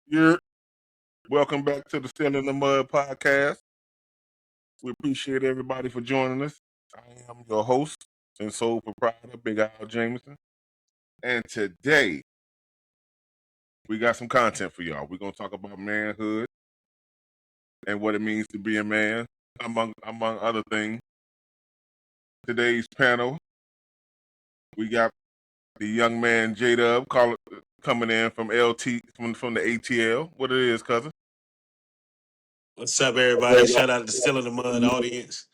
You're welcome back to the Still in the Mud podcast. We appreciate everybody for joining us. I am your host and sole proprietor, Big Al Jameson. And today we got some content for y'all. We're gonna talk about manhood and what it means to be a man, among other things. Today's panel, we got the young man J Dub coming in from LT from the ATL. What it is, cousin? What's up, everybody? Shout out to Still in the Mud audience.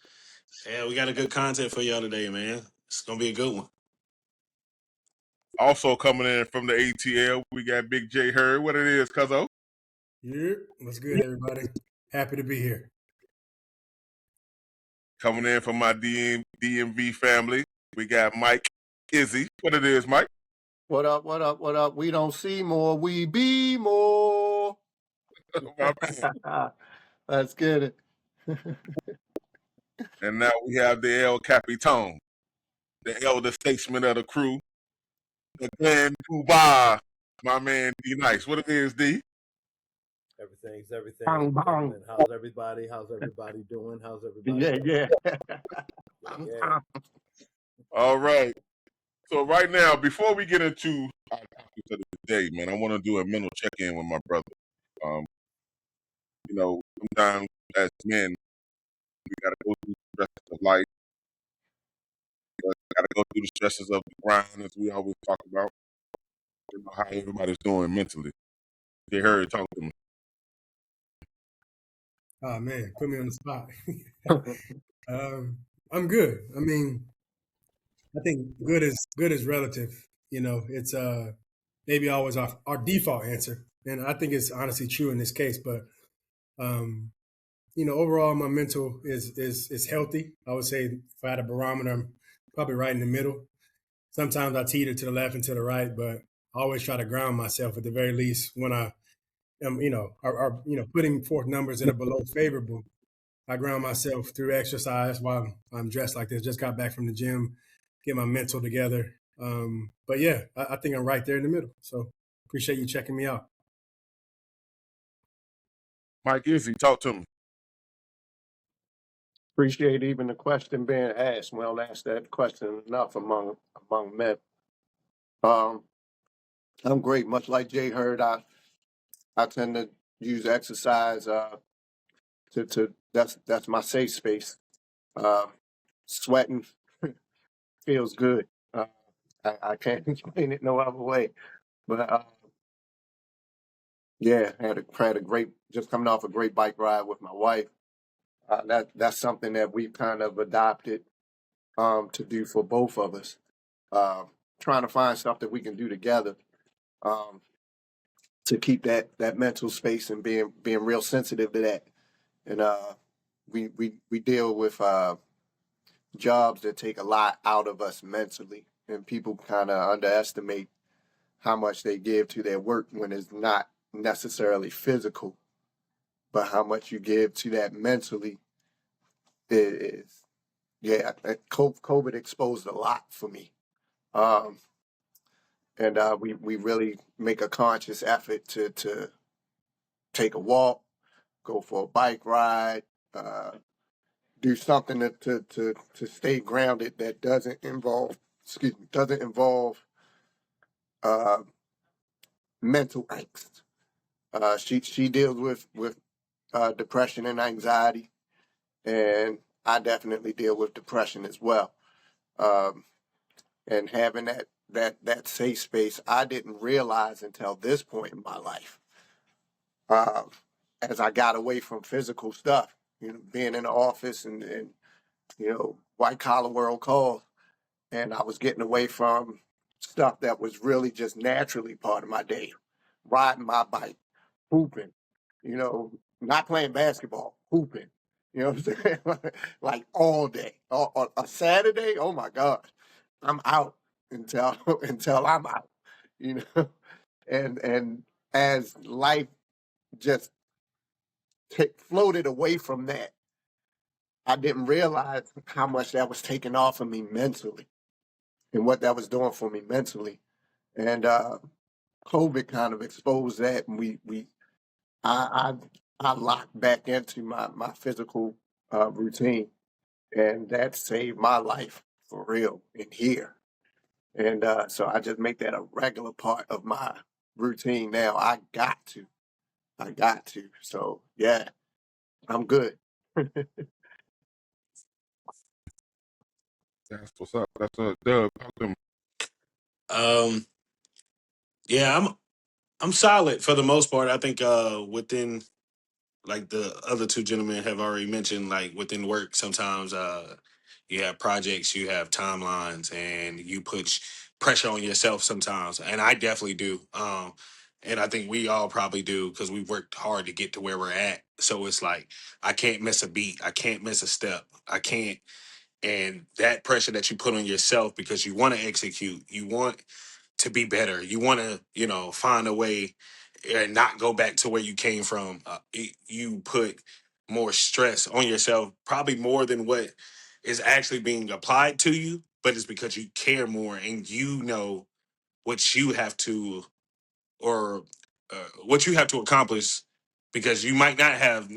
Yeah, we got a good content for y'all today, man. It's gonna be a good one. Also coming in from the ATL, we got Big J Hurd. What it is, cuzzo? Yeah, what's good, everybody? Happy to be here. Coming in from my DMV family, we got Mike Izzy. What it is, Mike? What up, what up, what up? We don't see more, we be more. My man. Let's get it. And now we have the El Capitan, the elder statesman of the crew, the Grand Dubai, my man D Nice. What it is, D? Everything's everything. Bang, bang. And how's everybody? How's everybody doing? How's everybody? Yeah. Yeah. All right. So right now, before we get into our topics of the day, man, I want to do a mental check-in with my brother. Sometimes as men, we gotta go through the stresses of life. We gotta go through the stresses of the grind, as we always talk about. You know how everybody's doing mentally. They heard talk to me. Oh man, put me on the spot. I'm good. I mean, I think good is relative. You know, it's maybe always our default answer, and I think it's honestly true in this case. But overall, my mental is healthy. I would say if I had a barometer, I'm probably right in the middle. Sometimes I teeter to the left and to the right, but I always try to ground myself at the very least when I am, are putting forth numbers that are below favorable. I ground myself through exercise while I'm dressed like this. Just got back from the gym, get my mental together. But yeah, I think I'm right there in the middle. So appreciate you checking me out. Mike Izzy, talk to me. Appreciate even the question being asked. We don't ask that question enough among men. I'm great. Much like Jay Heard, I tend to use exercise to that's my safe space. Sweating feels good. I can't explain it no other way. But yeah, had a great, just coming off a great bike ride with my wife. That's something that we've kind of adopted to do for both of us. Trying to find stuff that we can do together to keep that mental space and being real sensitive to that. And we deal with jobs that take a lot out of us mentally, and people kind of underestimate how much they give to their work when it's not necessarily physical, but how much you give to that mentally is. Yeah, COVID exposed a lot for me. And we really make a conscious effort to take a walk, go for a bike ride, do something to stay grounded that doesn't involve mental angst. She deals with depression and anxiety, and I definitely deal with depression as well. And having that safe space, I didn't realize until this point in my life, as I got away from physical stuff, being in the office and white collar world calls, and I was getting away from stuff that was really just naturally part of my day, riding my bike, hooping, not playing basketball, hooping. You know what I'm saying? Like all day. A Saturday, oh my gosh, I'm out until I'm out. You know, and as life just floated away from that, I didn't realize how much that was taking off of me mentally and what that was doing for me mentally. And COVID kind of exposed that, and we I I locked back into my physical routine, and that saved my life for real in here. And so I just make that a regular part of my routine now. I got to. So yeah, I'm good. That's what's up. That's Doug. Talk to me. Yeah, I'm solid for the most part. I think within, like the other two gentlemen have already mentioned, like within work, sometimes you have projects, you have timelines, and you put pressure on yourself sometimes. And I definitely do. And I think we all probably do because we've worked hard to get to where we're at. So it's like I can't miss a beat, I can't miss a step, I can't. And that pressure that you put on yourself because you want to execute, you want to be better. You want to, find a way and not go back to where you came from. You put more stress on yourself, probably more than what is actually being applied to you, but it's because you care more and you know what you have to, or what you have to accomplish, because you might not have,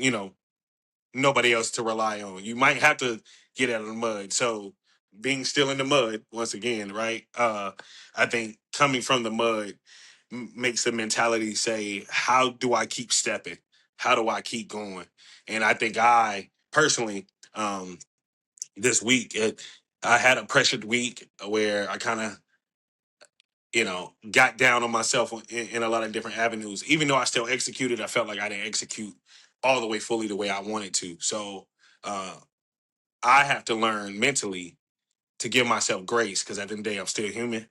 nobody else to rely on. You might have to get out of the mud. So being still in the mud once again, right? I think coming from the mud makes the mentality say, how do I keep stepping? How do I keep going? And I think I personally, this week, I had a pressured week where I kind of, got down on myself in a lot of different avenues. Even though I still executed, I felt like I didn't execute all the way fully the way I wanted to. So uh, I have to learn mentally to give myself grace, because at the end of the day, I'm still human,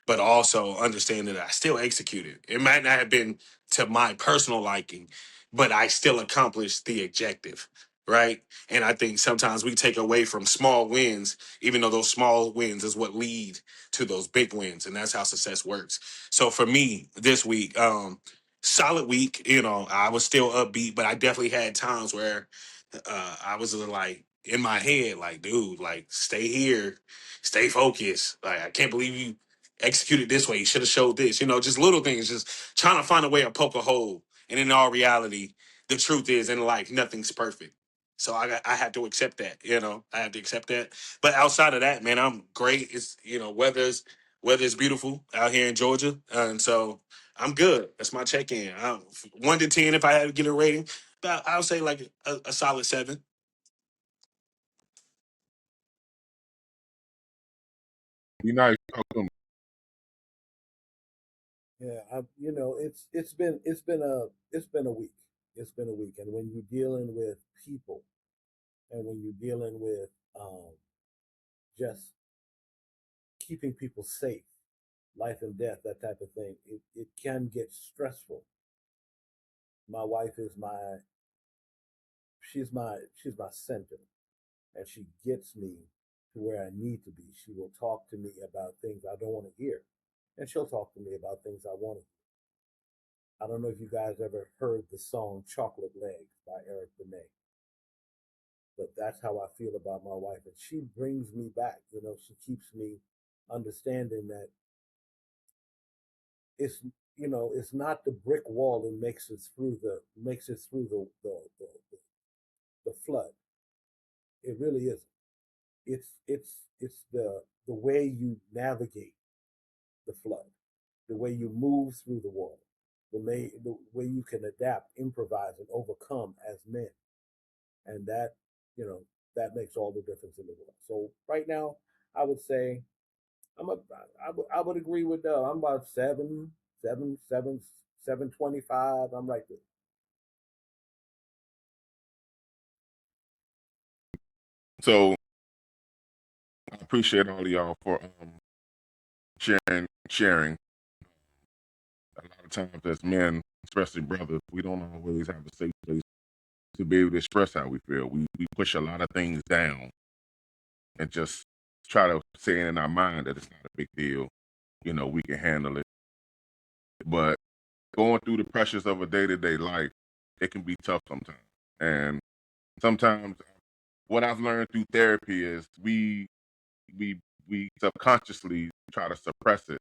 but also understand that I still executed. It might not have been to my personal liking, but I still accomplished the objective, right? And I think sometimes we take away from small wins, even though those small wins is what lead to those big wins, and that's how success works. So for me, this week, solid week. I was still upbeat, but I definitely had times where I was like in my head, like, dude, like, stay here, stay focused. Like, I can't believe you executed this way. You should have showed this. Just little things, just trying to find a way to poke a hole. And in all reality, the truth is, in life, nothing's perfect. So I had to accept that. I have to accept that. But outside of that, man, I'm great. It's weather's beautiful out here in Georgia, and so I'm good. That's my check-in. 1 to 10, if I had to give a rating, I'll say like a solid 7. Be nice. Talk to me. Yeah, it's been a week. It's been a week, and when you're dealing with people, and when you're dealing with um, just keeping people safe, life and death, that type of thing, it can get stressful. My wife is she's my center, and she gets me to where I need to be. She will talk to me about things I don't want to hear, and she'll talk to me about things I want to hear. I don't know if you guys ever heard the song Chocolate Legs by Eric Benet, but that's how I feel about my wife. And she brings me back. She keeps me understanding that it's it's not the brick wall that makes it through the flood. It really isn't. It's the way you navigate the flood, the way you move through the water, the way you can adapt, improvise, and overcome as men, and you know that makes all the difference in the world. So right now, I would say I would agree with I'm about 7.25. I'm right there. So I appreciate all of y'all for sharing. A lot of times as men, especially brothers, we don't always have a safe place to be able to express how we feel. We push a lot of things down and just try to say in our mind that it's not a big deal. We can handle it. But going through the pressures of a day-to-day life, it can be tough sometimes. And sometimes what I've learned through therapy is we we subconsciously try to suppress it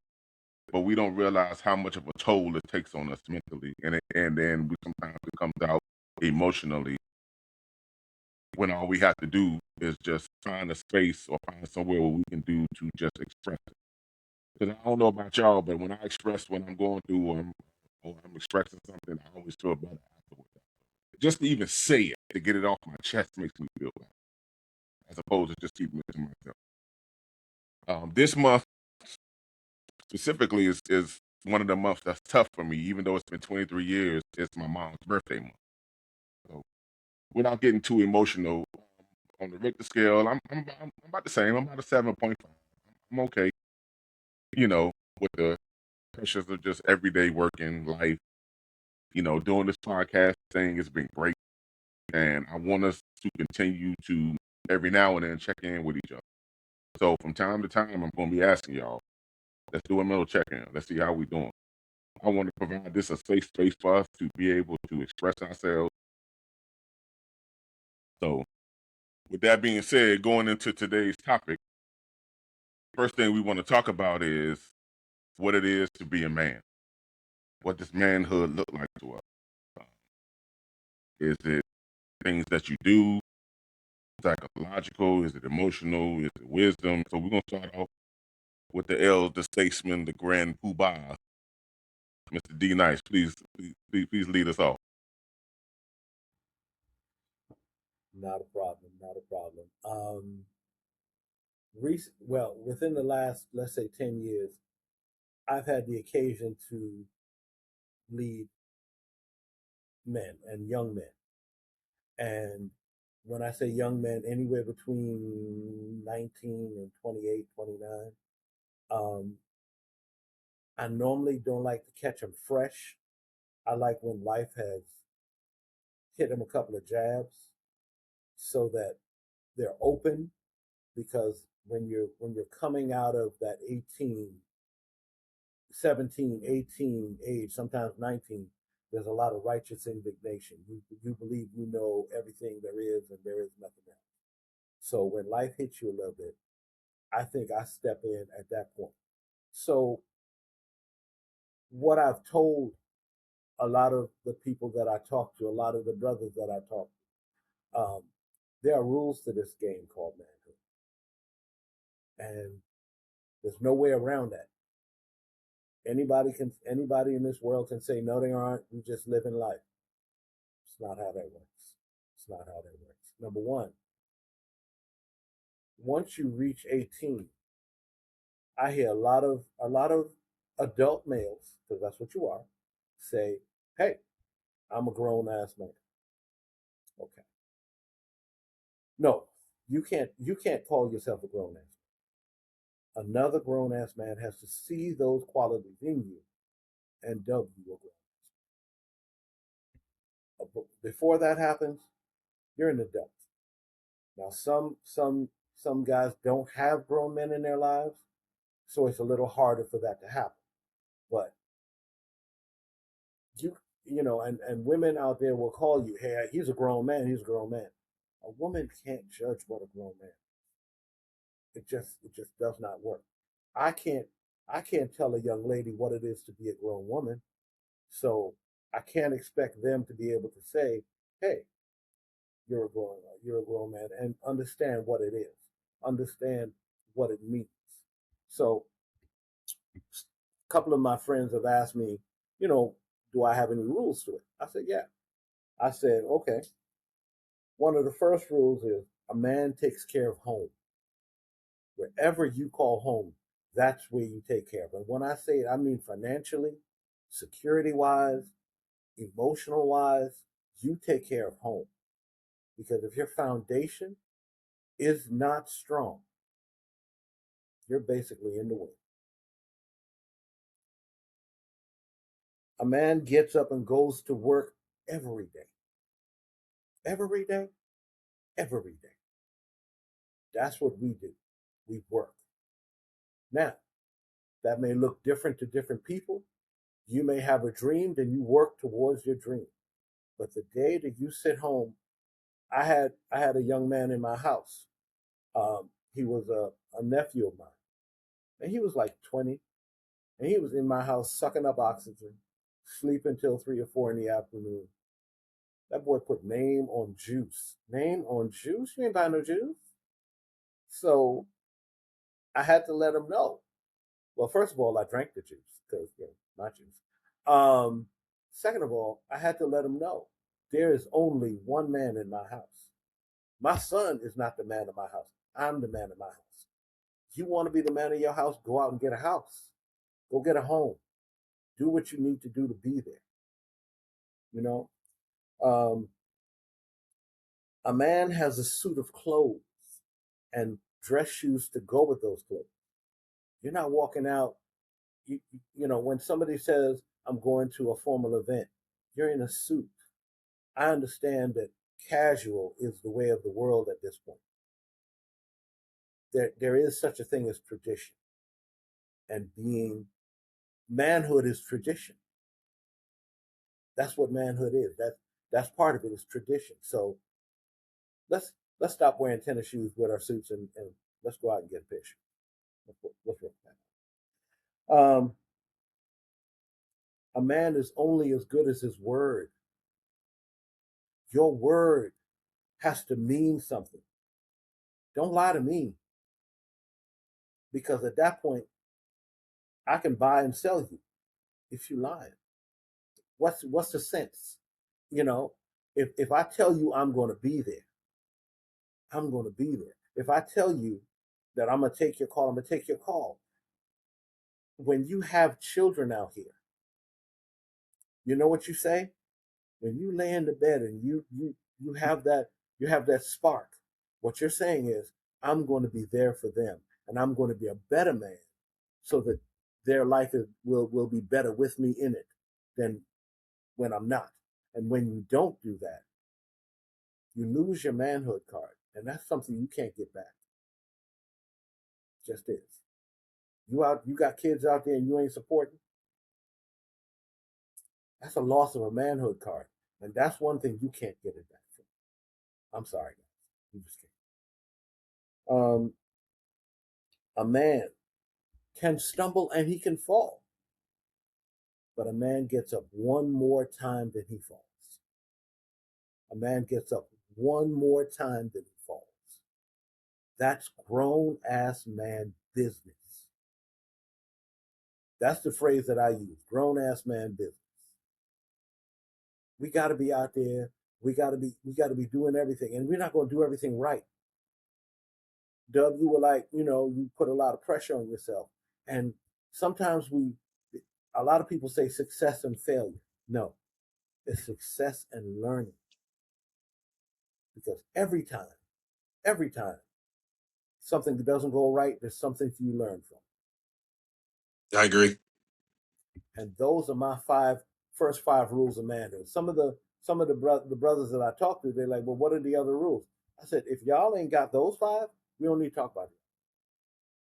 but we don't realize how much of a toll it takes on us mentally, and then we sometimes it comes out emotionally when all we have to do is just find a space or find somewhere where we can do to just express it. Because I don't know about y'all, but when I express what I'm going through or I'm expressing something, I always feel better afterwards. Just to even say it, to get it off my chest makes me feel better, as opposed to just keeping it to myself. This month specifically is one of the months that's tough for me, even though it's been 23 years. It's my mom's birthday month. So without getting too emotional, on the Richter scale, I'm about the same. I'm about a 7.5. I'm okay, you know, with the pressures of just everyday working life. Doing this podcast thing has been great, and I want us to continue to every now and then check in with each other. So from time to time, I'm going to be asking y'all, let's do a little check-in. Let's see how we doing. I want to provide this a safe space for us to be able to express ourselves. So with that being said, going into today's topic, first thing we want to talk about is what it is to be a man. What does manhood look like to us? Is it things that you do, psychological? Is it emotional? Is it wisdom? So we're going to start off with the elder statesman, the grand poobah, Mr. D Nice. Please lead us off. Not a problem. Not a problem. Well, within the last, let's say, 10 years, I've had the occasion to lead men and young men. And when I say young men, anywhere between 19 and 28, 29, um, I normally don't like to catch them fresh. I like when life has hit them a couple of jabs so that they're open, because when you're coming out of that 18, 17, 18 age, sometimes 19, there's a lot of righteous indignation. You believe you know everything there is and there is nothing else. So when life hits you a little bit, I think I step in at that point. So what I've told a lot of the people that I talk to, a lot of the brothers that I talk to, there are rules to this game called manhood, and there's no way around that. Anybody in this world can say no, they aren't. You just live in life. It's not how that works. It's not how that works. Number one, once you reach 18, I hear a lot of adult males, because that's what you are, say, "Hey, I'm a grown ass man." Okay. No, you can't call yourself a grown ass man. Another grown ass man has to see those qualities in you and dub you a grown ass man. Before that happens, you're an adult. Now some guys don't have grown men in their lives, so it's a little harder for that to happen. But and women out there will call you, "Hey, he's a grown man, he's a grown man." A woman can't judge what a grown man is. It just does not work. I can't I can't tell a young lady what it is to be a grown woman. So I can't expect them to be able to say, "Hey, you're a grown man," and understand what it is, understand what it means. So a couple of my friends have asked me, do I have any rules to it? I said, yeah. I said, okay. One of the first rules is a man takes care of home. Wherever you call home, that's where you take care of. And when I say it, I mean financially, security wise, emotional wise, you take care of home. Because if your foundation is not strong, you're basically in the way. A man gets up and goes to work every day. Every day, every day. That's what we do. We work. Now, that may look different to different people. You may have a dream, then you work towards your dream. But the day that you sit home, I had a young man in my house. He was a nephew of mine, and he was like 20. And he was in my house sucking up oxygen, sleeping till 3 or 4 in the afternoon. That boy put name on juice. Name on juice? You ain't buying no juice. So I had to let him know. Well, first of all, I drank the juice because, not juice. Second of all, I had to let him know there is only one man in my house. My son is not the man of my house. I'm the man of my house. You want to be the man of your house? Go out and get a house. Go get a home. Do what you need to do to be there. You know, a man has a suit of clothes and dress shoes to go with those clothes. You're not walking out. When somebody says, I'm going to a formal event, you're in a suit. I understand that casual is the way of the world at this point. There is such a thing as tradition. And manhood is tradition. That's what manhood is. That's part of it, is tradition. So let's stop wearing tennis shoes with our suits and let's go out and get a picture. Let's look at that. A man is only as good as his word. Your word has to mean something. Don't lie to me. Because at that point, I can buy and sell you if you lie. What's the sense? If I tell you I'm going to be there, I'm going to be there. If I tell you that I'm going to take your call, I'm going to take your call. When you have children out here, you know what you say? When you lay in the bed and you have that spark, what you're saying is, I'm going to be there for them, and I'm going to be a better man so that their life will be better with me in it than when I'm not. And when you don't do that, you lose your manhood card, and that's something you can't get back. Just is. You got kids out there and you ain't supporting. That's a loss of a manhood card, and that's one thing you can't get it back from. I'm sorry, guys, you just can't. A man can stumble and he can fall, but a man gets up one more time than he falls. A man gets up one more time than he falls. That's grown ass man business. That's the phrase that I use, grown ass man business. We got to be out there. We got to be doing everything, and we're not going to do everything right. Dub, you were like, you put a lot of pressure on yourself, and sometimes a lot of people say success and failure. No, it's success and learning, because every time something doesn't go right, there's something you learn from. I agree. And those are my first five rules of manhood. Some of the brothers that I talk to, they're like, well, what are the other rules? I said, if y'all ain't got those five, we don't need to talk about it.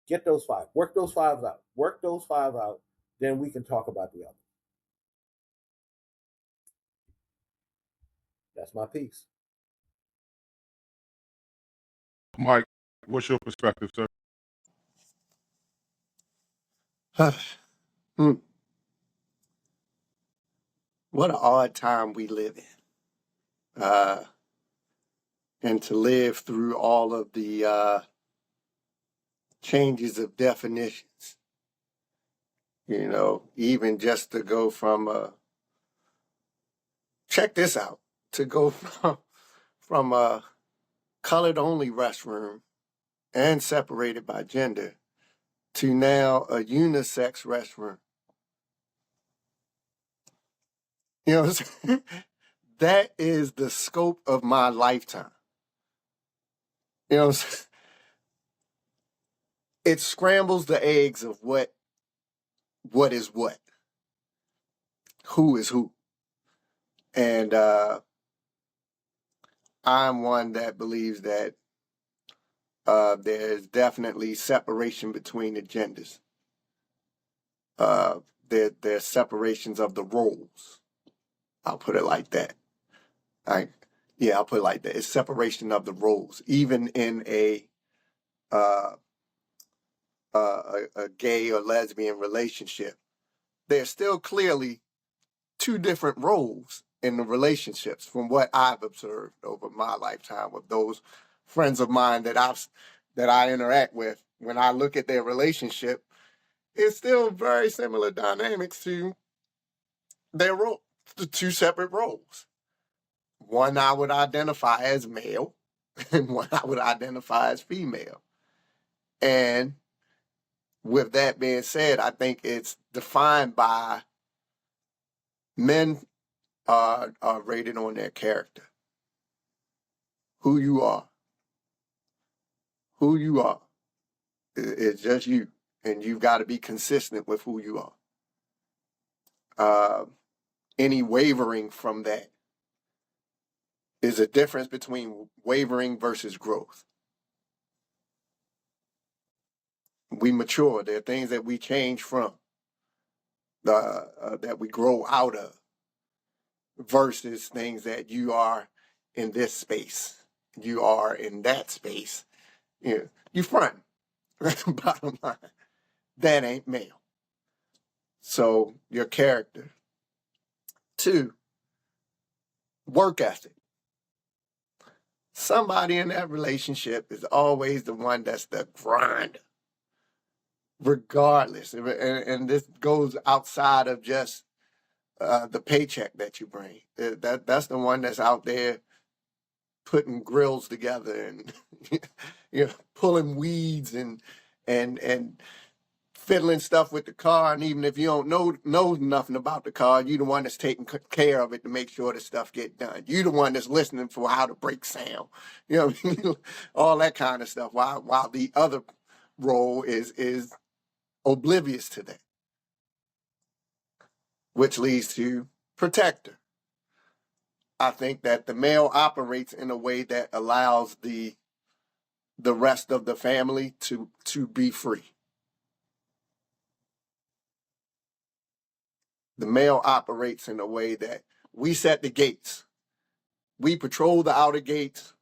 Get those five. Work those five out. Work those five out. Then we can talk about the other. That's my piece. Mike, what's your perspective, sir? What an odd time we live in. And to live through all of the changes of definitions. Even just to go from check this out, to go from a colored only restroom and separated by gender to now a unisex restroom. You know what I'm saying? That is the scope of my lifetime. You know what I'm saying? It scrambles the eggs of what is what, who is who. And I'm one that believes that there's definitely separation between the genders. There's separations of the roles. I'll put it like that. I'll put it like that. It's separation of the roles, even in a gay or lesbian relationship. there's still clearly two different roles in the relationships from what I've observed over my lifetime with those friends of mine that I interact with. When I look at their relationship, it's still very similar dynamics to their role, the two separate roles. One I would identify as male and one I would identify as female. And with that being said, I think it's defined by men are rated on their character. Who you are. Who you are. It's just you. And you've got to be consistent with who you are. Any wavering from that is a difference between wavering versus growth. We mature. There are things that we change from, that we grow out of, versus things that you are in this space. You are in that space. You front. Bottom line. That ain't male. So your character. 2, work ethic. Somebody in that relationship is always the one that's the grinder, regardless. And this goes outside of just the paycheck that you bring. That's the one that's out there putting grills together and pulling weeds and fiddling stuff with the car. And even if you don't know nothing about the car, you the one that's taking care of it to make sure the stuff get done. You the one that's listening for how the brakes sound. All that kind of stuff. While the other role is oblivious to that, which leads to protector. I think that the male operates in a way that allows the rest of the family to be free. The male operates in a way that we set the gates. We patrol the outer gates.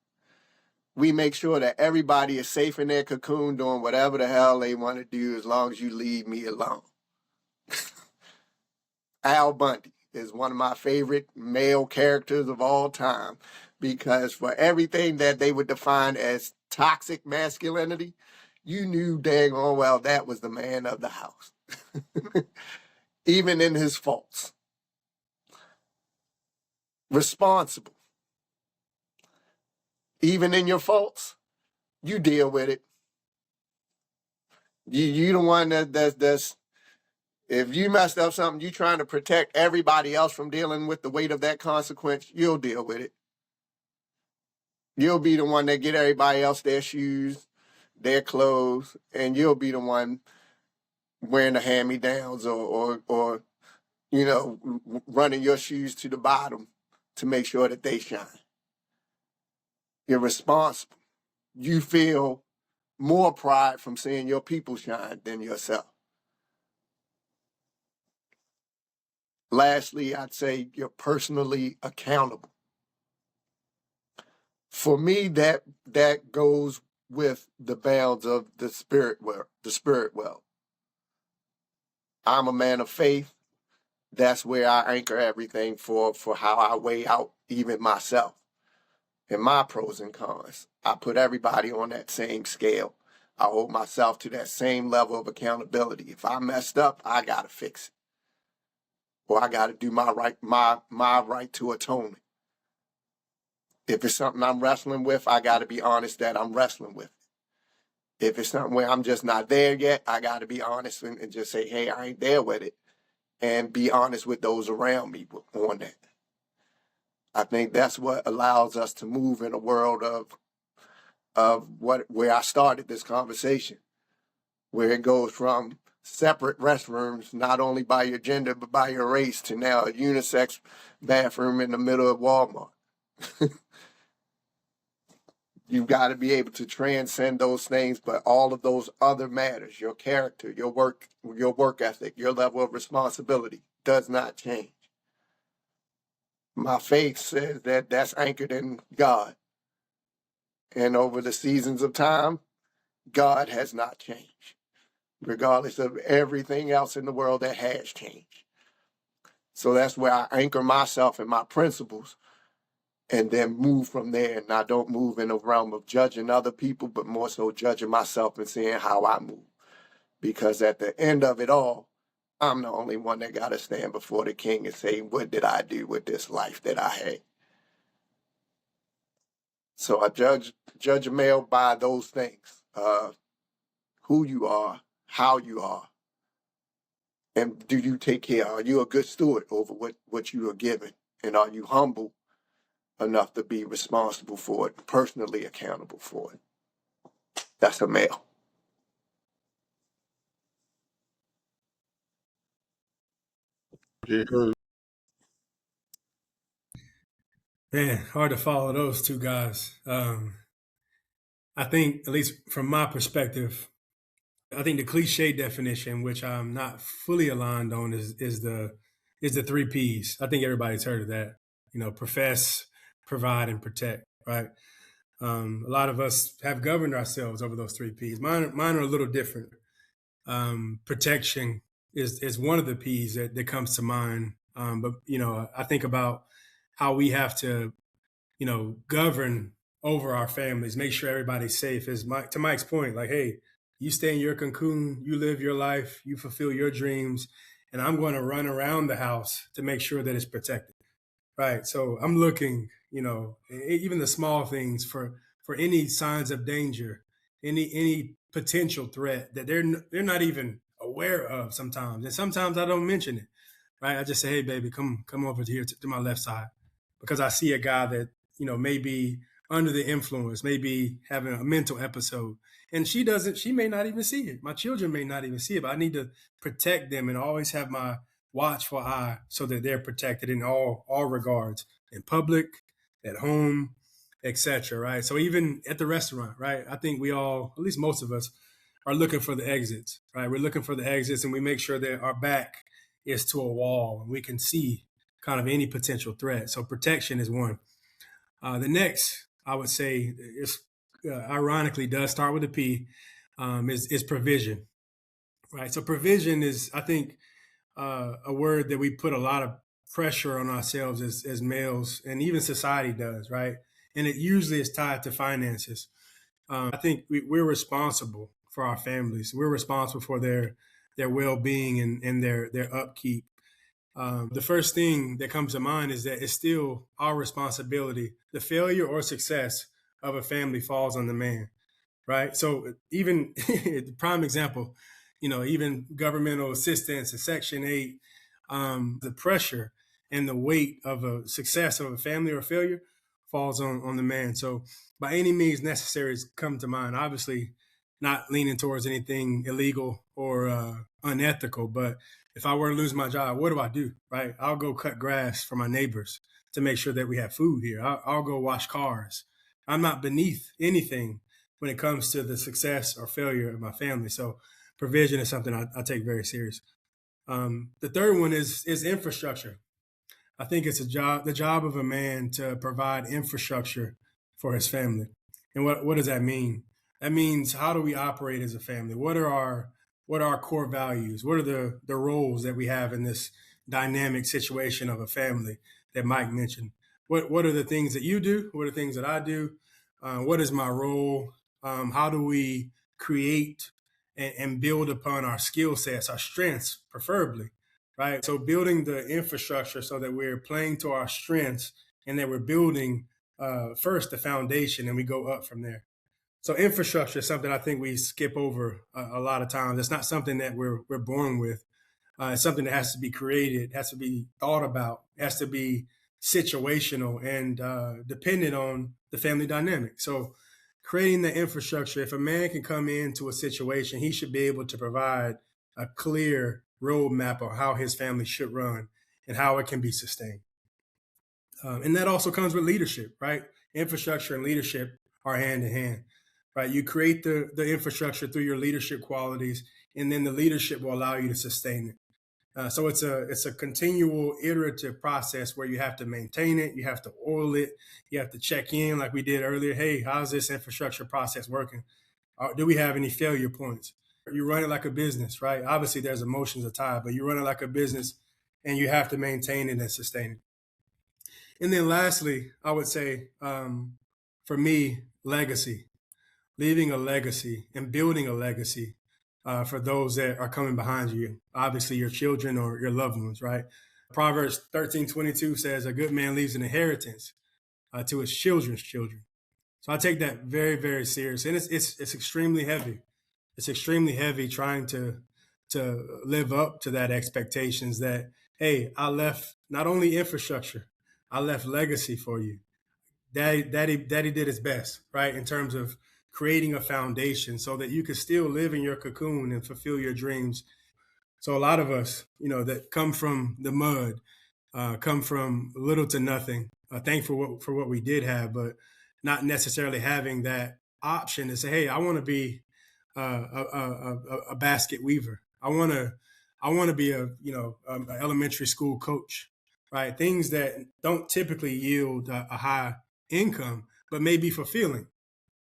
We make sure that everybody is safe in their cocoon doing whatever the hell they want to do as long as you leave me alone. Al Bundy is one of my favorite male characters of all time, because for everything that they would define as toxic masculinity, you knew dang on well that was the man of the house. Even in his faults. Responsible. Even in your faults, you deal with it. You the one that's if you messed up something, you trying to protect everybody else from dealing with the weight of that consequence, you'll deal with it. You'll be the one that get everybody else their shoes, their clothes, and you'll be the one wearing the hand-me-downs or running your shoes to the bottom to make sure that they shine. You're responsible. You feel more pride from seeing your people shine than yourself. Lastly, I'd say you're personally accountable. For me, that goes with the bounds of the spirit world. I'm a man of faith. That's where I anchor everything for how I weigh out even myself and my pros and cons. I put everybody on that same scale. I hold myself to that same level of accountability. If I messed up, I gotta fix it, or I gotta do my right to atonement. If it's something I'm wrestling with, I gotta be honest that I'm wrestling with it. If it's something where I'm just not there yet, I gotta be honest and just say, hey, I ain't there with it. And be honest with those around me on that. I think that's what allows us to move in a world of where I started this conversation, where it goes from separate restrooms, not only by your gender, but by your race, to now a unisex bathroom in the middle of Walmart. You've got to be able to transcend those things, but all of those other matters, your character, your work ethic, your level of responsibility does not change. My faith says that that's anchored in God. And over the seasons of time, God has not changed. regardless of everything else in the world that has changed. So that's where I anchor myself in my principles and then move from there. And I don't move in the realm of judging other people, but more so judging myself and seeing how I move. Because at the end of it all, I'm the only one that got to stand before the king and say, what did I do with this life that I had? So I judge a male by those things, who you are, how you are, and do you take care? Are you a good steward over what you are given? And are you humble enough to be responsible for it, personally accountable for it? That's a male. Yeah, Man, hard to follow those two guys. I think, at least from my perspective, I think the cliche definition, which I'm not fully aligned on, is the 3 Ps. I think everybody's heard of that. Profess, provide, and protect. Right. A lot of us have governed ourselves over those 3 Ps. Mine are a little different. Protection is one of the P's that comes to mind. But I think about how we have to, govern over our families, make sure everybody's safe. To Mike's point, like, hey, you stay in your cocoon, you live your life, you fulfill your dreams, and I'm going to run around the house to make sure that it's protected. Right. So I'm looking, even the small things for any signs of danger, any potential threat that they're not even aware of sometimes. And sometimes I don't mention it. Right. I just say, hey, baby, come over here to my left side, because I see a guy that, may be under the influence, may be having a mental episode. And she may not even see it. My children may not even see it, but I need to protect them and always have my watchful eye so that they're protected in all regards, in public, at home, etc. Right. So even at the restaurant, right, I think we all, at least most of us, are looking for the exits. Right. We're looking for the exits, and we make sure that our back is to a wall and we can see kind of any potential threat. So protection is one. The next, I would say, is ironically does start with a P, is provision. Right. So provision is, I think, a word that we put a lot of pressure on ourselves as males, and even society does, right? And it usually is tied to finances. I think we're responsible for our families. We're responsible for their well-being and their upkeep. The first thing that comes to mind is that it's still our responsibility. The failure or success of a family falls on the man, right? So even the prime example, even governmental assistance and Section 8, the pressure and the weight of a success of a family or failure falls on the man. So by any means necessary has come to mind. Obviously not leaning towards anything illegal or unethical, but if I were to lose my job, what do I do, right? I'll go cut grass for my neighbors to make sure that we have food here. I'll go wash cars. I'm not beneath anything when it comes to the success or failure of my family. So provision is something I take very serious. The third one is infrastructure. I think it's the job of a man to provide infrastructure for his family. And what does that mean? That means, how do we operate as a family? What are our core values? What are the roles that we have in this dynamic situation of a family that Mike mentioned? What are the things that you do? What are the things that I do? What is my role? How do we create and build upon our skill sets, our strengths, preferably, right? So building the infrastructure so that we're playing to our strengths and that we're building first the foundation and we go up from there. So infrastructure is something I think we skip over a lot of times. It's not something that we're born with. It's something that has to be created, has to be thought about, has to be situational and dependent on the family dynamic. So creating the infrastructure, if a man can come into a situation, he should be able to provide a clear roadmap of how his family should run and how it can be sustained. And that also comes with leadership, right? Infrastructure and leadership are hand in hand, right? You create the infrastructure through your leadership qualities, and then the leadership will allow you to sustain it. So it's a continual iterative process where you have to maintain it, you have to oil it, you have to check in like we did earlier. Hey, how's this infrastructure process working? Do we have any failure points? You run it like a business, right? Obviously, there's emotions are tied, but you run it like a business, and you have to maintain it and sustain it. And then lastly, I would say, for me, legacy, leaving a legacy and building a legacy for those that are coming behind you, obviously your children or your loved ones, right? Proverbs 13:22 says, a good man leaves an inheritance to his children's children. So I take that very, very serious. And it's extremely heavy. It's extremely heavy trying to live up to that expectations that, hey, I left not only infrastructure, I left legacy for you. Daddy did his best, right, in terms of creating a foundation so that you could still live in your cocoon and fulfill your dreams. So a lot of us, that come from the mud, come from little to nothing, thankful for what we did have, but not necessarily having that option to say, hey, I want to be a basket weaver. I want to be an elementary school coach, right? Things that don't typically yield a high income, but may be fulfilling,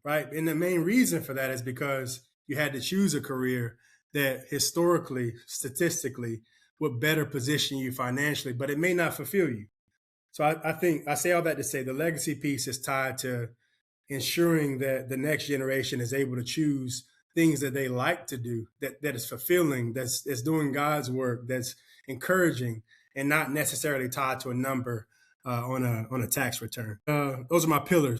right? And the main reason for that is because you had to choose a career that historically, statistically, would better position you financially, but it may not fulfill you. So I think I say all that to say the legacy piece is tied to ensuring that the next generation is able to choose things that they like to do, that is fulfilling, that's doing God's work, that's encouraging, and not necessarily tied to a number on a tax return. Those are my pillars.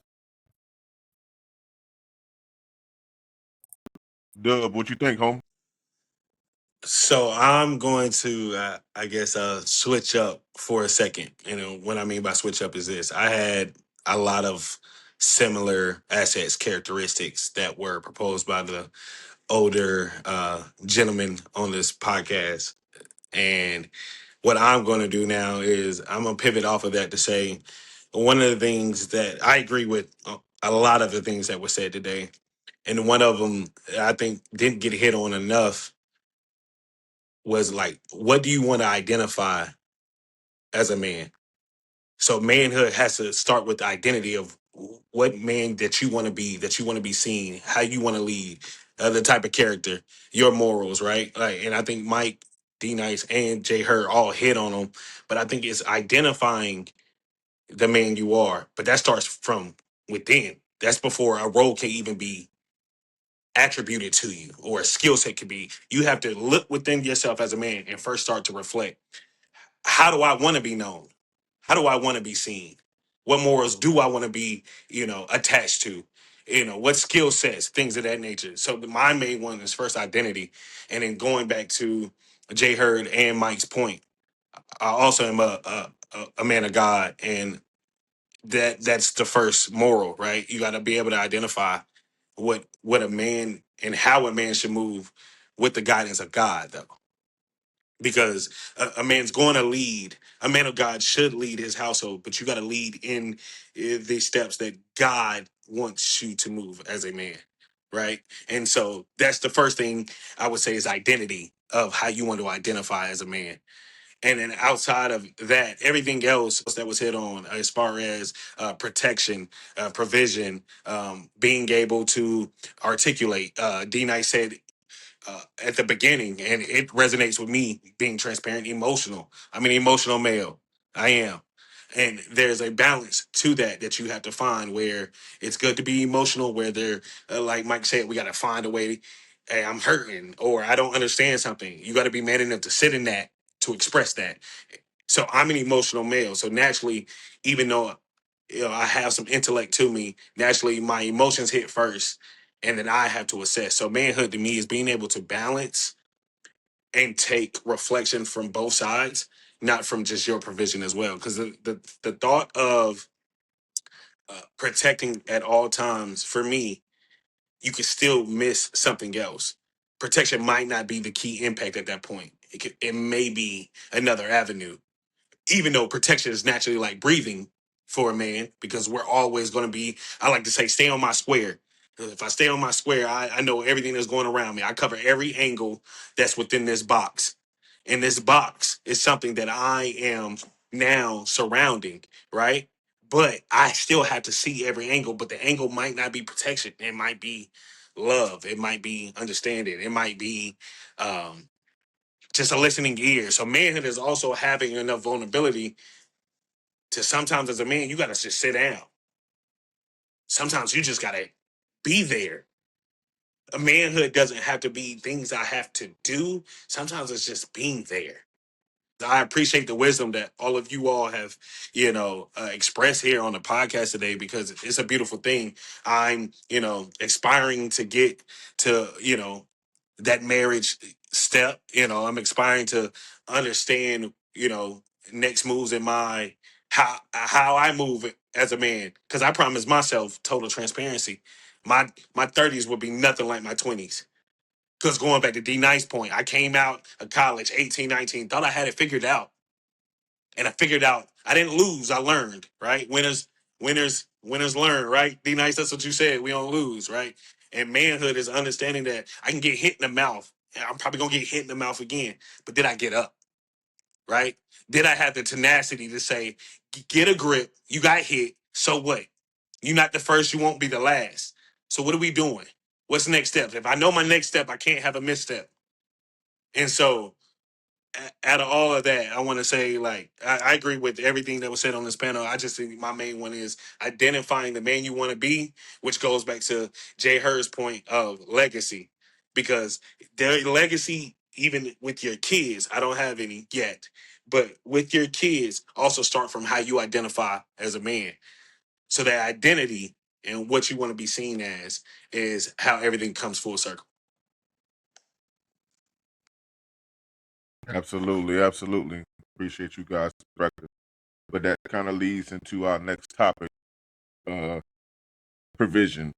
Dub, what you think, home? So I'm going to, I guess, switch up for a second. What I mean by switch up is this: I had a lot of similar assets characteristics that were proposed by the older gentleman on this podcast, and what I'm going to do now is I'm going to pivot off of that to say one of the things that I agree with a lot of the things that were said today, and one of them I think didn't get hit on enough was like, what do you want to identify as a man? So manhood has to start with the identity of what man that you want to be, that you want to be seen, how you want to lead, the type of character, your morals, right? Like, and I think Mike, D Nice, and Jay Hurd all hit on them, but I think it's identifying the man you are. But that starts from within. That's before a role can even be attributed to you or a skill set could be. You have to look within yourself as a man and first start to reflect. How do I want to be known? How do I want to be seen? What morals do I want to be, attached to? What skill sets, things of that nature. So my main one is first identity. And then going back to Jay Hurd and Mike's point, I also am a man of God. And that's the first moral, right? You got to be able to identify what a man and how a man should move with the guidance of God, though, because a man's going to lead. A man of God should lead his household, but you got to lead in the steps that God wants you to move as a man, right? And so that's the first thing I would say is identity of how you want to identify as a man. And then outside of that, everything else that was hit on as far as protection, provision, being able to articulate. D Nice said at the beginning, and it resonates with me being transparent, emotional. I'm an emotional male. I am. And there's a balance to that you have to find where it's good to be emotional, where they're, like Mike said, we got to find a way. Hey, I'm hurting or I don't understand something. You got to be man enough to sit in that, to express that. So I'm an emotional male. So naturally, even though I have some intellect to me, naturally my emotions hit first, and then I have to assess. So manhood to me is being able to balance and take reflection from both sides, not from just your provision as well. Because the thought of protecting at all times, for me, you could still miss something else. Protection might not be the key impact at that point. It may be another avenue, even though protection is naturally like breathing for a man, because we're always going to be, I like to say, stay on my square. If I stay on my square, I know everything that's going around me. I cover every angle that's within this box. And this box is something that I am now surrounding, right? But I still have to see every angle, but the angle might not be protection. It might be love. It might be understanding. It might be just a listening ear. So manhood is also having enough vulnerability to sometimes as a man, you got to just sit down. Sometimes you just got to be there. A manhood doesn't have to be things I have to do. Sometimes it's just being there. I appreciate the wisdom that all of you all have, expressed here on the podcast today, because it's a beautiful thing. I'm, aspiring to get to, that marriage step. I'm aspiring to understand, next moves in my how I move as a man. Because I promised myself total transparency. My 30s would be nothing like my 20s. Because going back to D Nice point, I came out of college 18, 19, thought I had it figured out. And I figured out I didn't lose, I learned, right? Winners learn, right? D Nice, that's what you said. We don't lose, right? And manhood is understanding that I can get hit in the mouth. And I'm probably gonna get hit in the mouth again. But did I get up? Right? Did I have the tenacity to say, get a grip, you got hit, so what? You're not the first, you won't be the last. So what are we doing? What's the next step? If I know my next step, I can't have a misstep. And so out of all of that, I want to say, like, I agree with everything that was said on this panel. I just think my main one is identifying the man you want to be, which goes back to Jay Hur's point of legacy. Because their legacy, even with your kids, I don't have any yet, but with your kids, also start from how you identify as a man. So that identity and what you want to be seen as is how everything comes full circle. Absolutely, absolutely. Appreciate you guys' perspective. But that kind of leads into our next topic, uh, provision.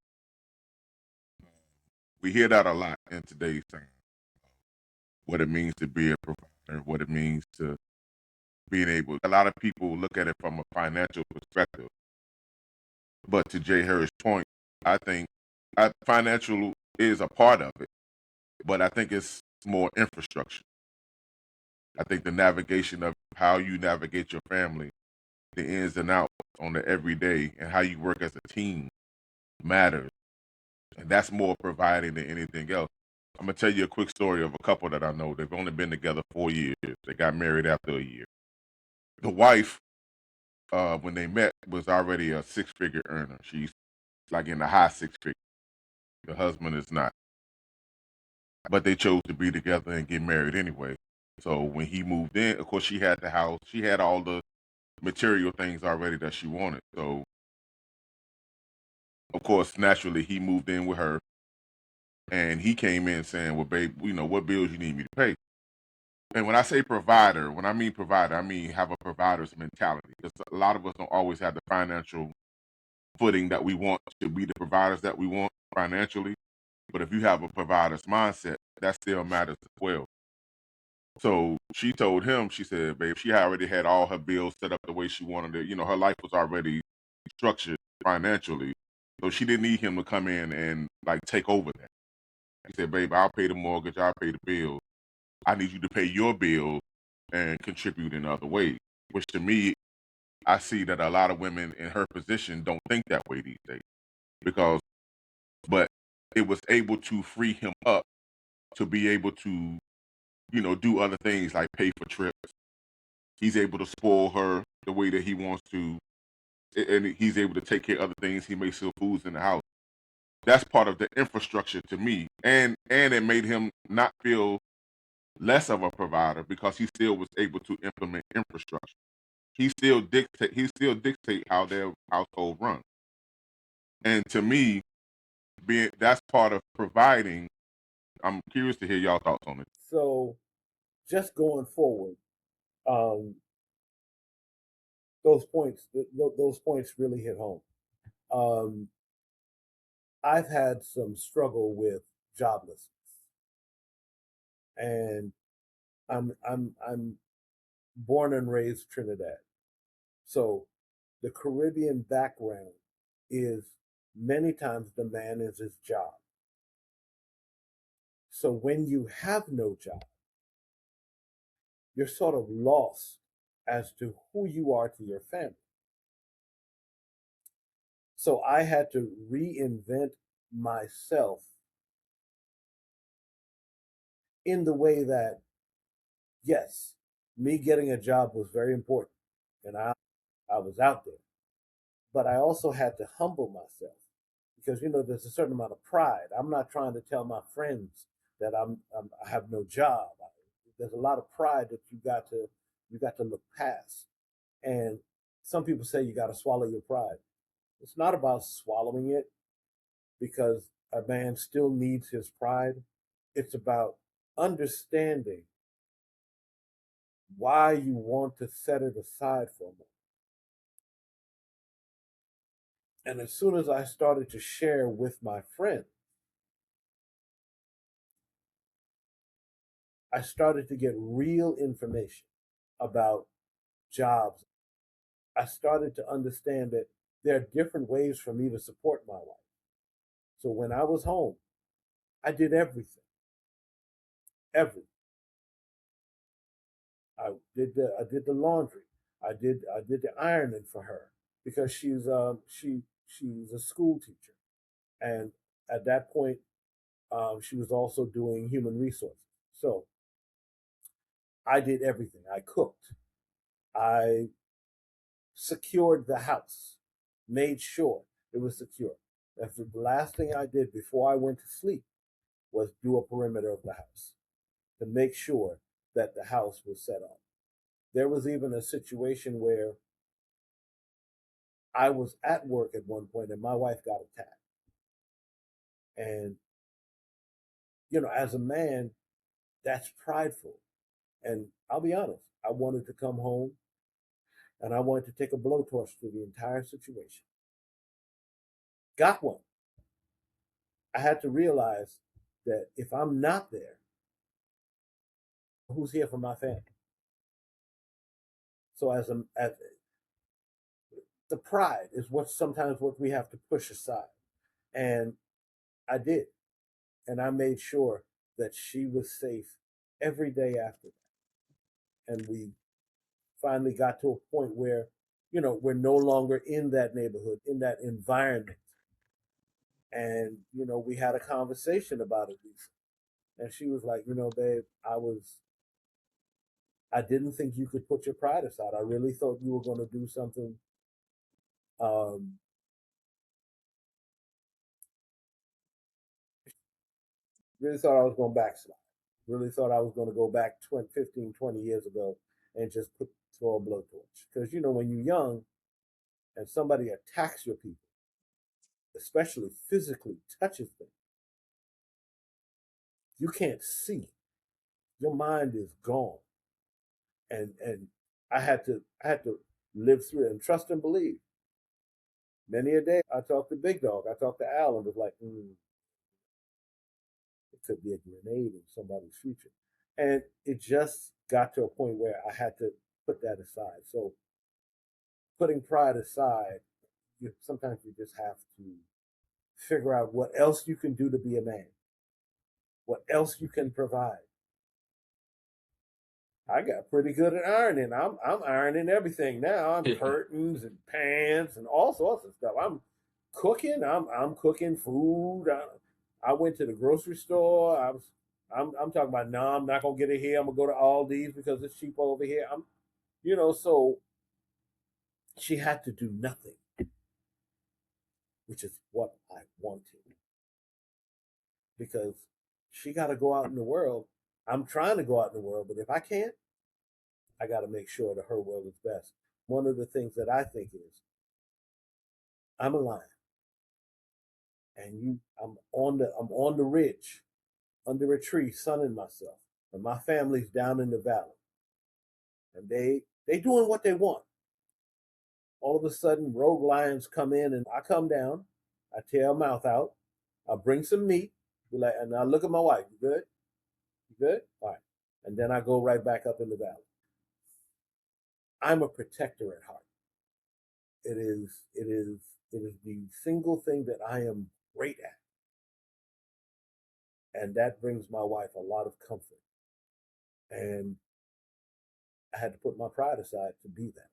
We hear that a lot in today's time. What it means to be a provider, what it means to being able. A lot of people look at it from a financial perspective. But to Jay Harris' point, I think financial is a part of it, but I think it's more infrastructure. I think the navigation of how you navigate your family, the ins and outs on the everyday, and how you work as a team matters. And that's more providing than anything else. I'm going to tell you a quick story of a couple that I know. They've only been together 4 years. They got married after a year. The wife, when they met, was already a six-figure earner. She's like in the high six figures. The husband is not. But they chose to be together and get married anyway. So when he moved in, of course, she had the house. She had all the material things already that she wanted. So, of course, naturally, he moved in with her. And he came in saying, well, babe, what bills you need me to pay? And when I say provider, when I mean provider, I mean have a provider's mentality. Because a lot of us don't always have the financial footing that we want to be the providers that we want financially. But if you have a provider's mindset, that still matters as well. So she told him, she said, babe, she already had all her bills set up the way she wanted it. Her life was already structured financially. So she didn't need him to come in and like take over that. He said, babe, I'll pay the mortgage, I'll pay the bills. I need you to pay your bills and contribute in other ways. Which to me, I see that a lot of women in her position don't think that way these days. But it was able to free him up to be able to, do other things like pay for trips. He's able to spoil her the way that he wants to, and he's able to take care of other things. He makes still foods in the house. That's part of the infrastructure to me, and it made him not feel less of a provider because he still was able to implement infrastructure. He still dictate how their household runs. And to me, that's part of providing. I'm curious to hear y'all thoughts on it. So, just going forward, those points really hit home. I've had some struggle with joblessness, and I'm born and raised Trinidad, so the Caribbean background is many times the man is his job. So when you have no job, you're sort of lost as to who you are to your family. So I had to reinvent myself in the way that, yes, me getting a job was very important, and I was out there, but I also had to humble myself because there's a certain amount of pride. I'm not trying to tell my friends that I have no job. There's a lot of pride that you got to look past. And some people say you got to swallow your pride. It's not about swallowing it because a man still needs his pride. It's about understanding why you want to set it aside for a moment. And as soon as I started to share with my friends, I started to get real information about jobs. I started to understand that there are different ways for me to support my wife. So when I was home, I did everything. Everything. I did the laundry. I did the ironing for her because she's a school teacher, and at that point, she was also doing human resources. So I did everything. I cooked. I secured the house, made sure it was secure. That's the last thing I did before I went to sleep was do a perimeter of the house to make sure that the house was set up. There was even a situation where I was at work at one point and my wife got attacked. And, as a man, that's prideful. And I'll be honest, I wanted to come home and I wanted to take a blowtorch to the entire situation. Got one. I had to realize that if I'm not there, who's here for my family? So as the pride is what we have to push aside. And I did. And I made sure that she was safe every day after that. And we finally got to a point where, we're no longer in that neighborhood, in that environment. And, we had a conversation about it recently. And she was like, babe, I didn't think you could put your pride aside. I really thought you were going to do something um, really thought I was going to backslide. Really thought I was going to go back 20, 15, 20 years ago and just throw a blowtorch. Because, when you're young and somebody attacks your people, especially physically touches them, you can't see. Your mind is gone. And I had to live through it and trust and believe. Many a day I talked to Big Dog, I talked to Al and was like, it could be a grenade in somebody's future. And it just got to a point where I had to put that aside. So putting pride aside, sometimes you just have to figure out what else you can do to be a man, what else you can provide. I got pretty good at ironing. I'm ironing everything now. I'm curtains and pants and all sorts of stuff. I'm cooking. I'm cooking food. I went to the grocery store. I'm talking about no, I'm not gonna get it here. I'm gonna go to Aldi's because it's cheaper over here. So she had to do nothing, which is what I wanted. Because she gotta go out in the world. I'm trying to go out in the world, but if I can't, I gotta make sure that her world is best. One of the things that I think is I'm a lion. And I'm on the ridge, under a tree, sunning myself. And my family's down in the valley. And they doing what they want. All of a sudden, rogue lions come in and I come down. I tear a mouth out. I bring some meat. Be like, and I look at my wife. You good? You good? All right. And then I go right back up in the valley. I'm a protector at heart. It is the single thing that I am great at. And that brings my wife a lot of comfort. And I had to put my pride aside to be that.